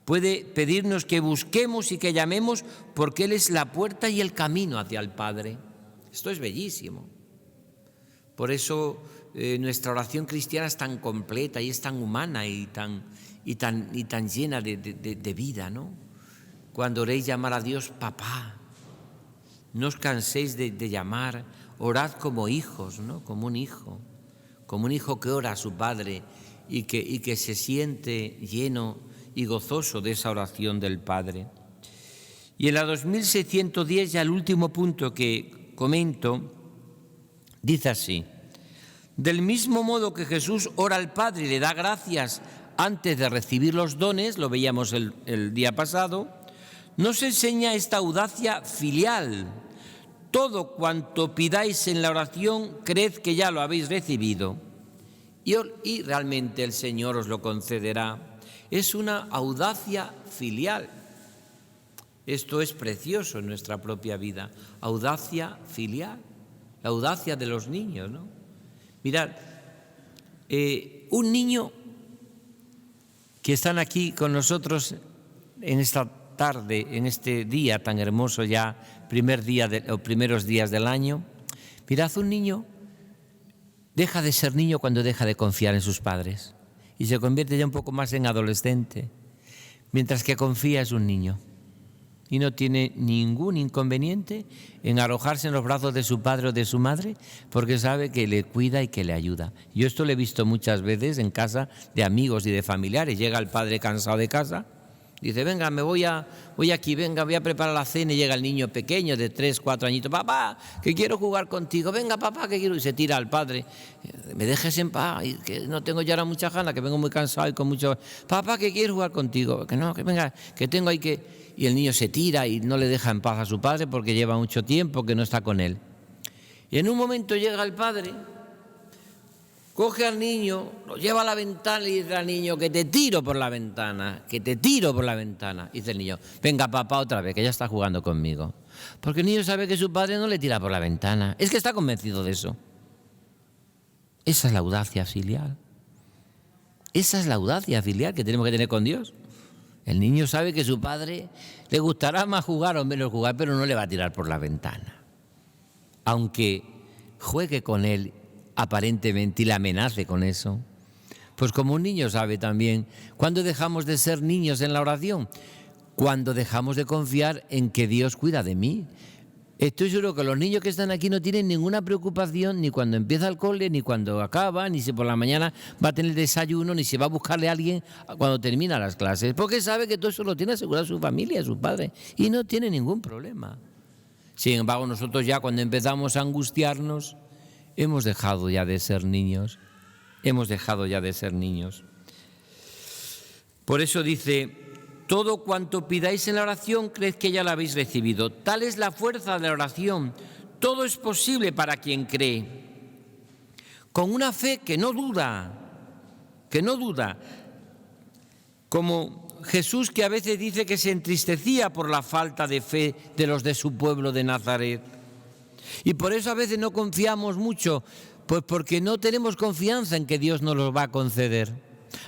Puede pedirnos que busquemos y que llamemos, porque Él es la puerta y el camino hacia el Padre. Esto es bellísimo. Por eso nuestra oración cristiana es tan completa y es tan humana y tan llena de vida, ¿no? Cuando oréis, llamar a Dios papá. No os canséis de llamar, orad como hijos, ¿no? Como un hijo que ora a su Padre y que se siente lleno y gozoso de esa oración del Padre. Y en la 2610, ya el último punto que comento, dice así: del mismo modo que Jesús ora al Padre y le da gracias antes de recibir los dones, lo veíamos el día pasado, nos enseña esta audacia filial. Todo cuanto pidáis en la oración, creed que ya lo habéis recibido y realmente el Señor os lo concederá. Es una audacia filial. Esto es precioso en nuestra propia vida. Audacia filial, la audacia de los niños, ¿no? Mirad, un niño que están aquí con nosotros en esta tarde, en este día tan hermoso ya, primeros días del año. Mirad, un niño deja de ser niño cuando deja de confiar en sus padres y se convierte ya un poco más en adolescente, mientras que confía es un niño y no tiene ningún inconveniente en arrojarse en los brazos de su padre o de su madre, porque sabe que le cuida y que le ayuda. Yo esto lo he visto muchas veces en casa de amigos y de familiares. Llega el padre cansado de casa, dice: venga, voy aquí, venga, voy a preparar la cena, y llega el niño pequeño de 3, 4 añitos: papá, que quiero jugar contigo, venga papá, que quiero, y se tira al padre: me dejes en paz, que no tengo ya ahora mucha ganas, que vengo muy cansado y con mucho... Papá, que quiero jugar contigo, que no, que venga, que tengo ahí que... Y el niño se tira y no le deja en paz a su padre porque lleva mucho tiempo que no está con él. Y en un momento llega el padre, coge al niño, lo lleva a la ventana y dice al niño: que te tiro por la ventana, que te tiro por la ventana. Y dice el niño: venga papá, otra vez, que ya está jugando conmigo. Porque el niño sabe que su padre no le tira por la ventana. Es que está convencido de eso. Esa es la audacia filial. Esa es la audacia filial que tenemos que tener con Dios. El niño sabe que su padre le gustará más jugar o menos jugar, pero no le va a tirar por la ventana. Aunque juegue con él aparentemente y le amenace con eso. Pues como un niño sabe también. ¿Cuándo dejamos de ser niños en la oración? Cuando dejamos de confiar en que Dios cuida de mí. Estoy seguro que los niños que están aquí no tienen ninguna preocupación ni cuando empieza el cole, ni cuando acaba, ni si por la mañana va a tener desayuno, ni si va a buscarle a alguien cuando termina las clases, porque sabe que todo eso lo tiene asegurado su familia, su padre, y no tiene ningún problema. Sin embargo, nosotros ya cuando empezamos a angustiarnos, hemos dejado ya de ser niños, Por eso dice: todo cuanto pidáis en la oración, creed que ya lo habéis recibido. Tal es la fuerza de la oración. Todo es posible para quien cree. Con una fe que no duda. Como Jesús, que a veces dice que se entristecía por la falta de fe de los de su pueblo de Nazaret. Y por eso a veces no confiamos mucho, Pues porque no tenemos confianza en que Dios nos los va a conceder.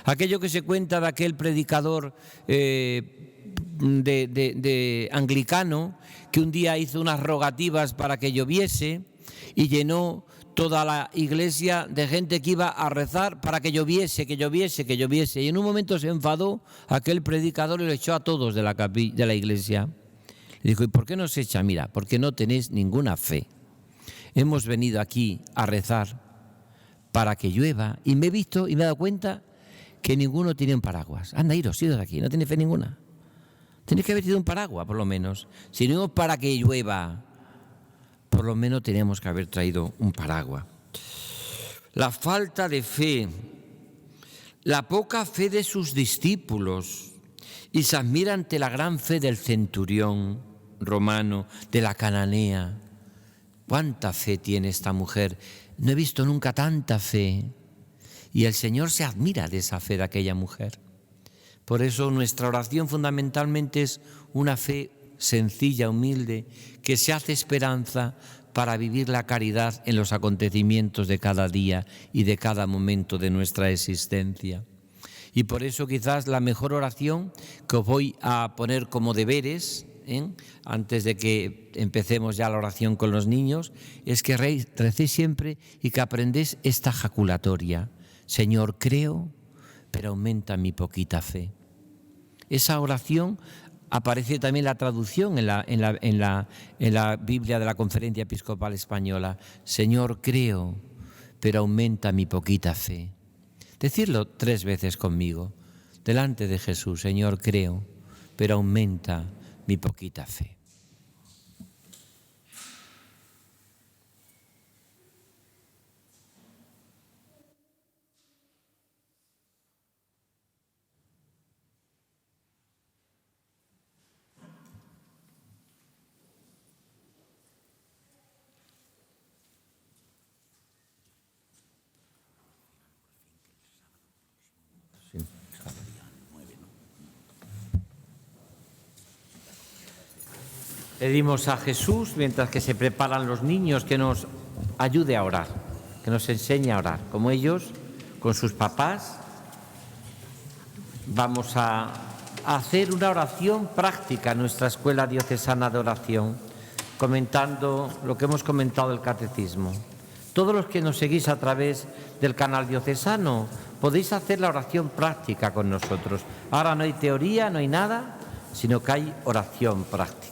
Aquello que se cuenta de aquel predicador de anglicano que un día hizo unas rogativas para que lloviese y llenó toda la iglesia de gente que iba a rezar para que lloviese, que lloviese, que lloviese. Y en un momento se enfadó aquel predicador y lo echó a todos de la iglesia. Le dijo, ¿y por qué nos echa? Mira, porque no tenéis ninguna fe. Hemos venido aquí a rezar para que llueva y me he visto y me he dado cuenta que ninguno tiene un paraguas. Anda, iros de aquí, no tiene fe ninguna. Tenéis que haber tenido un paraguas, por lo menos. Si no es para que llueva, por lo menos teníamos que haber traído un paraguas. La falta de fe, la poca fe de sus discípulos, y se admira ante la gran fe del centurión romano, de la cananea. ¿Cuánta fe tiene esta mujer? No he visto nunca tanta fe. Y el Señor se admira de esa fe de aquella mujer. Por eso nuestra oración fundamentalmente es una fe sencilla, humilde, que se hace esperanza para vivir la caridad en los acontecimientos de cada día y de cada momento de nuestra existencia. Y por eso quizás la mejor oración que os voy a poner como deberes, antes de que empecemos ya la oración con los niños, es que recéis siempre y que aprendéis esta jaculatoria. Señor, creo, pero aumenta mi poquita fe. Esa oración aparece también la traducción en la Biblia de la Conferencia Episcopal Española. Señor, creo, pero aumenta mi poquita fe. Decirlo 3 veces conmigo, delante de Jesús. Señor, creo, pero aumenta mi poquita fe. Pedimos a Jesús, mientras que se preparan los niños, que nos ayude a orar, que nos enseñe a orar. Como ellos, con sus papás, vamos a hacer una oración práctica en nuestra Escuela Diocesana de Oración, comentando lo que hemos comentado del Catecismo. Todos los que nos seguís a través del canal diocesano, podéis hacer la oración práctica con nosotros. Ahora no hay teoría, no hay nada, sino que hay oración práctica.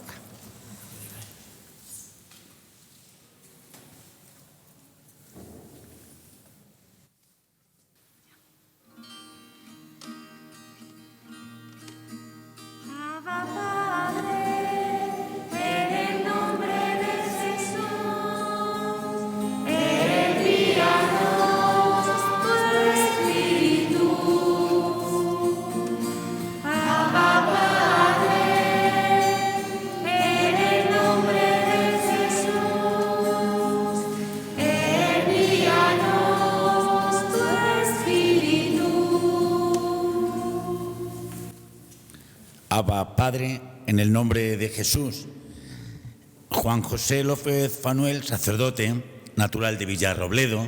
Abba, Padre, en el nombre de Jesús. Juan José López Fanuel, sacerdote, natural de Villarrobledo,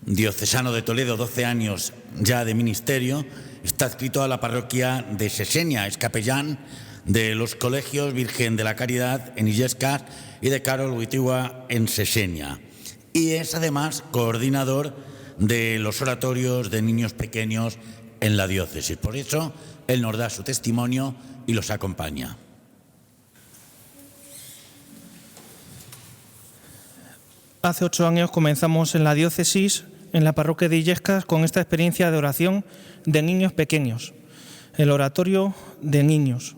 diocesano de Toledo, 12 años ya de ministerio, está adscrito a la parroquia de Sesenia, es capellán de los colegios Virgen de la Caridad en Illescas y de Carol Wittigua en Sesenia. Y es además coordinador de los oratorios de niños pequeños en la diócesis. Por eso, él nos da su testimonio y los acompaña. Hace 8 años comenzamos en la diócesis, en la parroquia de Illescas, con esta experiencia de oración de niños pequeños, el oratorio de niños,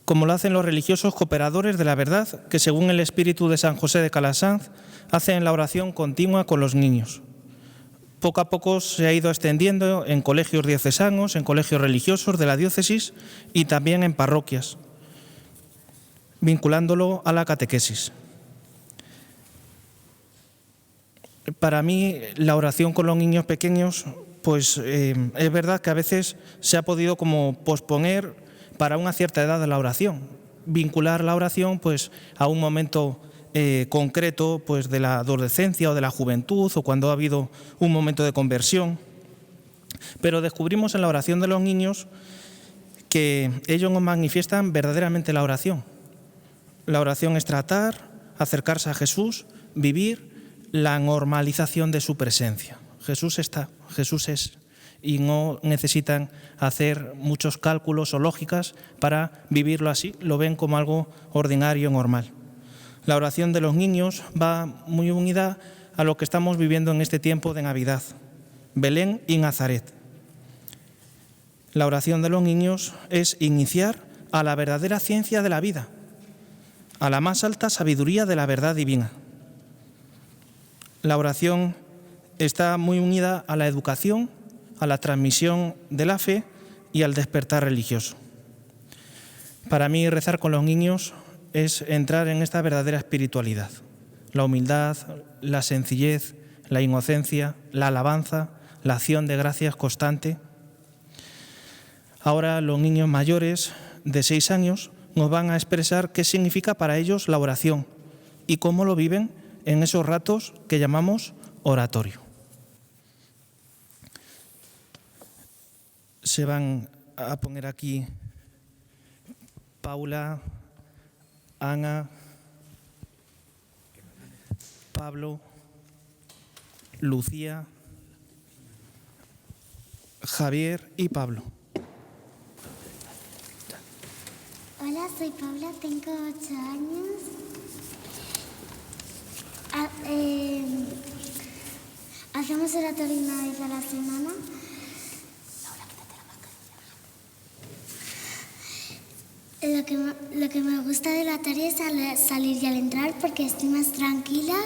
como lo hacen los religiosos cooperadores de la verdad, que según el espíritu de San José de Calasanz, hacen la oración continua con los niños. Poco a poco se ha ido extendiendo en colegios diocesanos, en colegios religiosos de la diócesis y también en parroquias, vinculándolo a la catequesis. Para mí, la oración con los niños pequeños, pues es verdad que a veces se ha podido como posponer para una cierta edad de la oración, vincular la oración pues a un momento concreto pues, de la adolescencia o de la juventud o cuando ha habido un momento de conversión. Pero descubrimos en la oración de los niños que ellos nos manifiestan verdaderamente la oración. La oración es tratar, acercarse a Jesús, vivir la normalización de su presencia. Jesús está, Jesús es, y no necesitan hacer muchos cálculos o lógicas para vivirlo así, lo ven como algo ordinario, normal. La oración de los niños va muy unida a lo que estamos viviendo en este tiempo de Navidad, Belén y Nazaret. La oración de los niños es iniciar a la verdadera ciencia de la vida, a la más alta sabiduría de la verdad divina. La oración está muy unida a la educación, a la transmisión de la fe y al despertar religioso. Para mí, rezar con los niños es entrar en esta verdadera espiritualidad. La humildad, la sencillez, la inocencia, la alabanza, la acción de gracias constante. Ahora los niños mayores de 6 años nos van a expresar qué significa para ellos la oración y cómo lo viven en esos ratos que llamamos oratorio. Se van a poner aquí Paula, Ana, Pablo, Lucía, Javier y Pablo. Hola, soy Paula, tengo 8 años. Hacemos oratorio una vez a la semana. Lo que me gusta del oratorio es salir y al entrar porque estoy más tranquila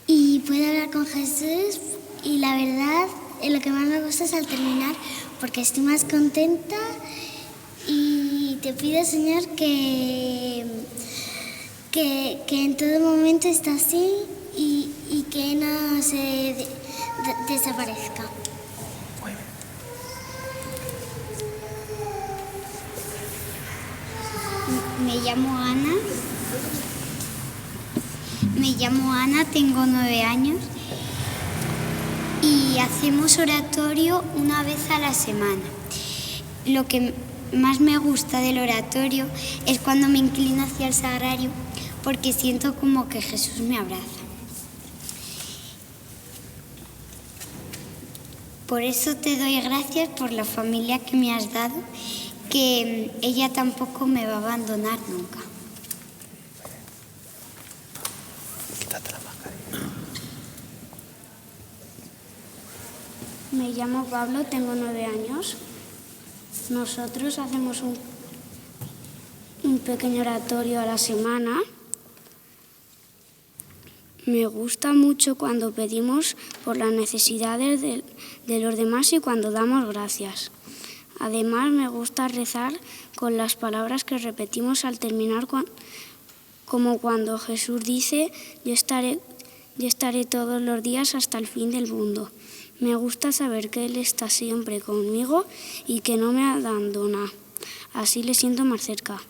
y puedo hablar con Jesús, y la verdad lo que más me gusta es al terminar porque estoy más contenta. Y te pido, Señor, que en todo momento esté así y que no se desaparezca. Me llamo Ana, tengo 9 años y hacemos oratorio una vez a la semana. Lo que más me gusta del oratorio es cuando me inclino hacia el sagrario porque siento como que Jesús me abraza. Por eso te doy gracias por la familia que me has dado, que ella tampoco me va a abandonar nunca. Me llamo Pablo, tengo 9 años. Nosotros hacemos un pequeño oratorio a la semana. Me gusta mucho cuando pedimos por las necesidades de los demás y cuando damos gracias. Además, me gusta rezar con las palabras que repetimos al terminar, como cuando Jesús dice: yo estaré todos los días hasta el fin del mundo. Me gusta saber que Él está siempre conmigo y que no me abandona. Así le siento más cerca.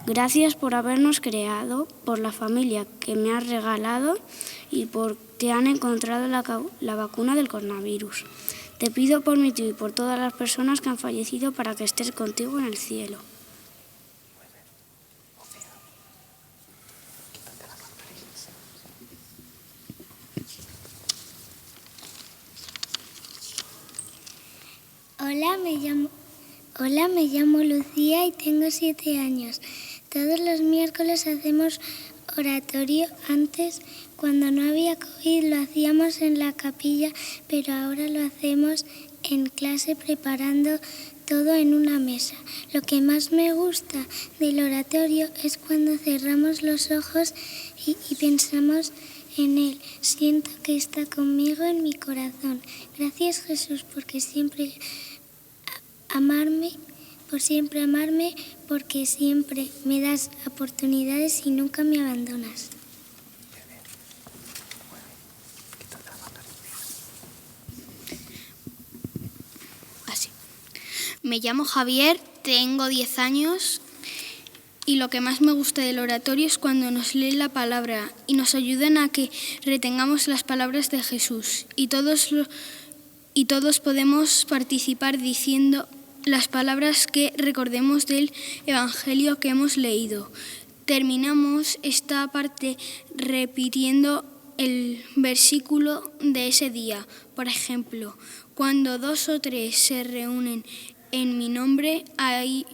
Gracias por habernos creado, por la familia que me has regalado y porque han encontrado la vacuna del coronavirus. Te pido por mi tío y por todas las personas que han fallecido para que estés contigo en el cielo. Hola, me llamo Lucía y tengo 7 años. Todos los miércoles hacemos oratorio. Antes, cuando no había COVID, lo hacíamos en la capilla, pero ahora lo hacemos en clase preparando todo en una mesa. Lo que más me gusta del oratorio es cuando cerramos los ojos y pensamos en Él. Siento que está conmigo en mi corazón. Gracias, Jesús, porque siempre amarme, porque siempre me das oportunidades y nunca me abandonas. Así. Me llamo Javier, tengo 10 años Y lo que más me gusta del oratorio es cuando nos leen la palabra y nos ayudan a que retengamos las palabras de Jesús. Y todos podemos participar diciendo las palabras que recordemos del Evangelio que hemos leído. Terminamos esta parte repitiendo el versículo de ese día. Por ejemplo, cuando 2 o 3 se reúnen en mi nombre, allí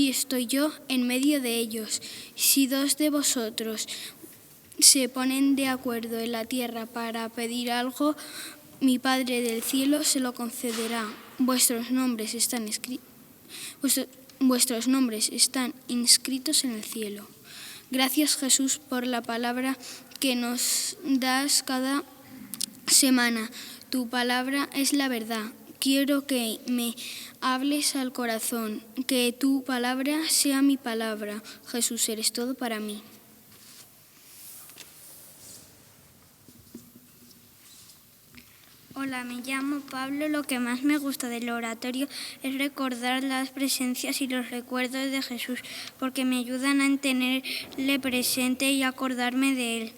estoy yo en medio de ellos. Si 2 de vosotros se ponen de acuerdo en la tierra para pedir algo, mi Padre del cielo se lo concederá. Vuestros nombres están inscritos en el cielo. Gracias, Jesús, por la palabra que nos das cada semana. Tu palabra es la verdad. Quiero que me hables al corazón, que tu palabra sea mi palabra. Jesús, eres todo para mí. Hola, me llamo Pablo. Lo que más me gusta del oratorio es recordar las presencias y los recuerdos de Jesús, porque me ayudan a tenerle presente y acordarme de él.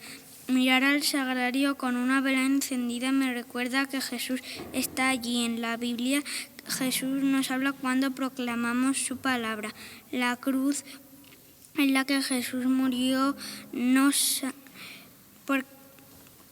Mirar al sagrario con una vela encendida me recuerda que Jesús está allí. En la Biblia, Jesús nos habla cuando proclamamos su palabra. La cruz en la que Jesús murió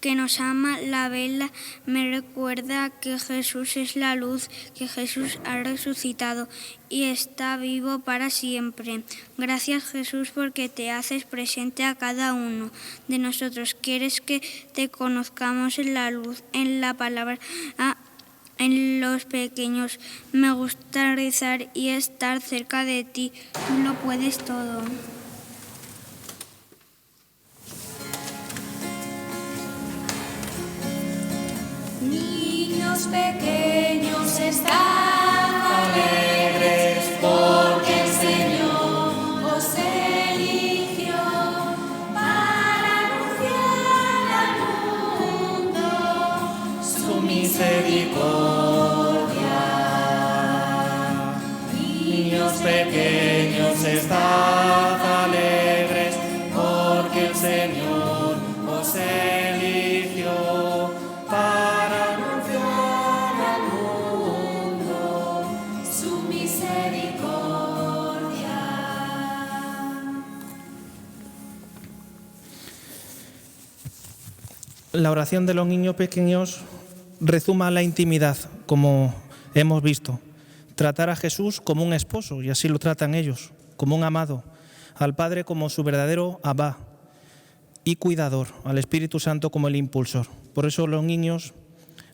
que nos ama. La vela me recuerda que Jesús es la luz, que Jesús ha resucitado y está vivo para siempre. Gracias, Jesús, porque te haces presente a cada uno de nosotros. Quieres que te conozcamos en la luz, en la palabra, en los pequeños. Me gusta rezar y estar cerca de ti. Tú lo puedes todo. Niños pequeños, estad alegres, porque el Señor os eligió para anunciar al mundo su misericordia. Niños pequeños, estad alegres, porque el Señor os eligió para anunciar al mundo su misericordia. La oración de los niños pequeños rezuma la intimidad, como hemos visto. Tratar a Jesús como un esposo, y así lo tratan ellos, como un amado, al Padre como su verdadero Abba y cuidador, al Espíritu Santo como el impulsor. Por eso los niños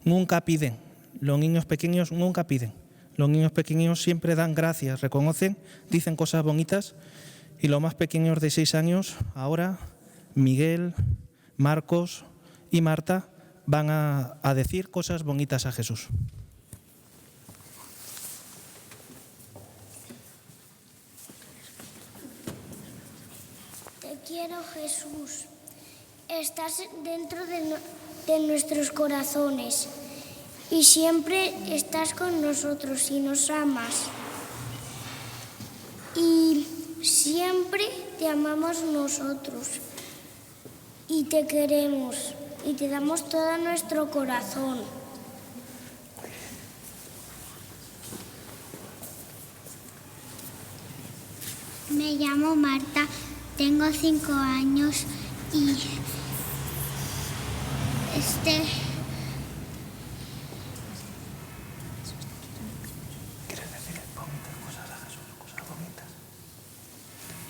nunca piden, los niños pequeños nunca piden. Los niños pequeños siempre dan gracias, reconocen, dicen cosas bonitas, y los más pequeños de 6 años, ahora Miguel, Marcos y Marta, van a decir cosas bonitas a Jesús. Te quiero, Jesús. Estás dentro de nuestros corazones y siempre estás con nosotros y nos amas. Y siempre te amamos nosotros y te queremos y te damos todo nuestro corazón. Me llamo Marta, tengo 5 años y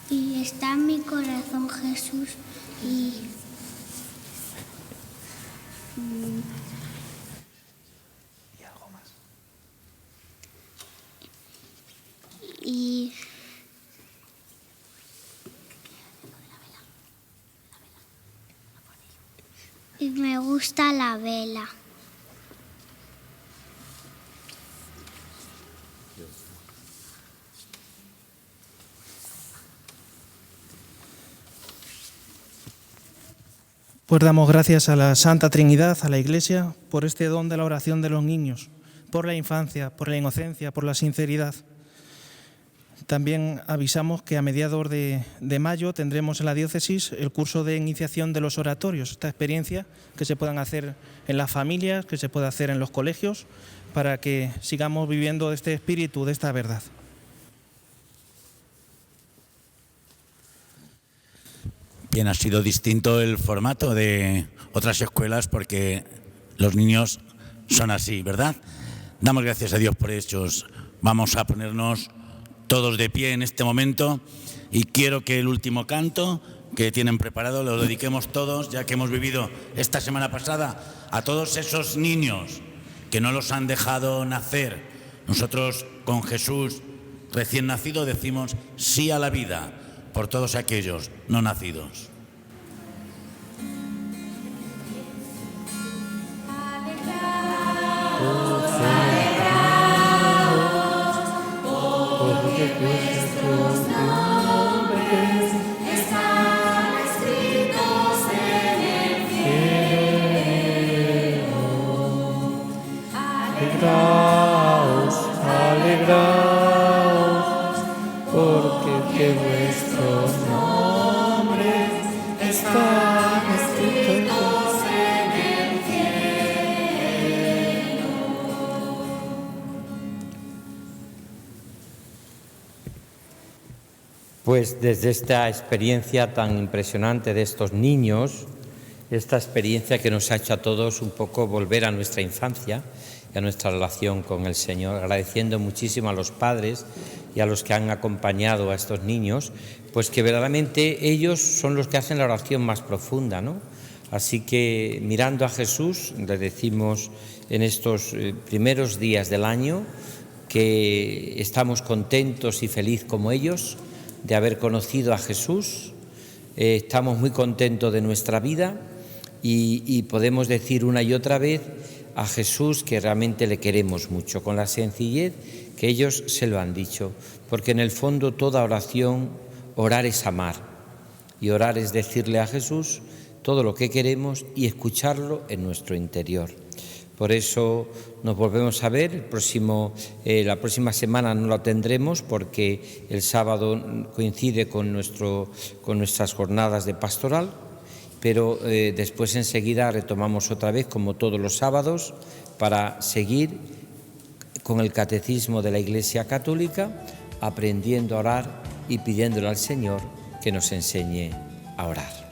y está en mi corazón Jesús y algo más. Y me gusta la vela. Pues damos gracias a la Santa Trinidad, a la Iglesia, por este don de la oración de los niños, por la infancia, por la inocencia, por la sinceridad. También avisamos que a mediados de mayo tendremos en la diócesis el curso de iniciación de los oratorios, esta experiencia que se puedan hacer en las familias, que se pueda hacer en los colegios, para que sigamos viviendo este espíritu, de esta verdad. Bien, ha sido distinto el formato de otras escuelas porque los niños son así, ¿verdad? Damos gracias a Dios por ellos. Vamos a ponernos todos de pie en este momento y quiero que el último canto que tienen preparado lo dediquemos todos, ya que hemos vivido esta semana pasada, a todos esos niños que no los han dejado nacer. Nosotros con Jesús recién nacido decimos sí a la vida por todos aquellos no nacidos. Nuestros nombres están escritos en el cielo. Alegraos, alegraos, porque vuestros nombres están escritos en el cielo. Pues desde esta experiencia tan impresionante de estos niños, esta experiencia que nos ha hecho a todos un poco volver a nuestra infancia y a nuestra relación con el Señor, agradeciendo muchísimo a los padres y a los que han acompañado a estos niños, pues que verdaderamente ellos son los que hacen la oración más profunda, ¿no? Así que mirando a Jesús, le decimos en estos primeros días del año que estamos contentos y felices como ellos de haber conocido a Jesús, estamos muy contentos de nuestra vida y podemos decir una y otra vez a Jesús que realmente le queremos mucho, con la sencillez que ellos se lo han dicho, porque en el fondo toda oración, orar es amar, y orar es decirle a Jesús todo lo que queremos y escucharlo en nuestro interior. Por eso nos volvemos a ver, la próxima semana no la tendremos porque el sábado coincide con nuestras jornadas de pastoral, pero después enseguida retomamos otra vez, como todos los sábados, para seguir con el catecismo de la Iglesia Católica, aprendiendo a orar y pidiéndole al Señor que nos enseñe a orar.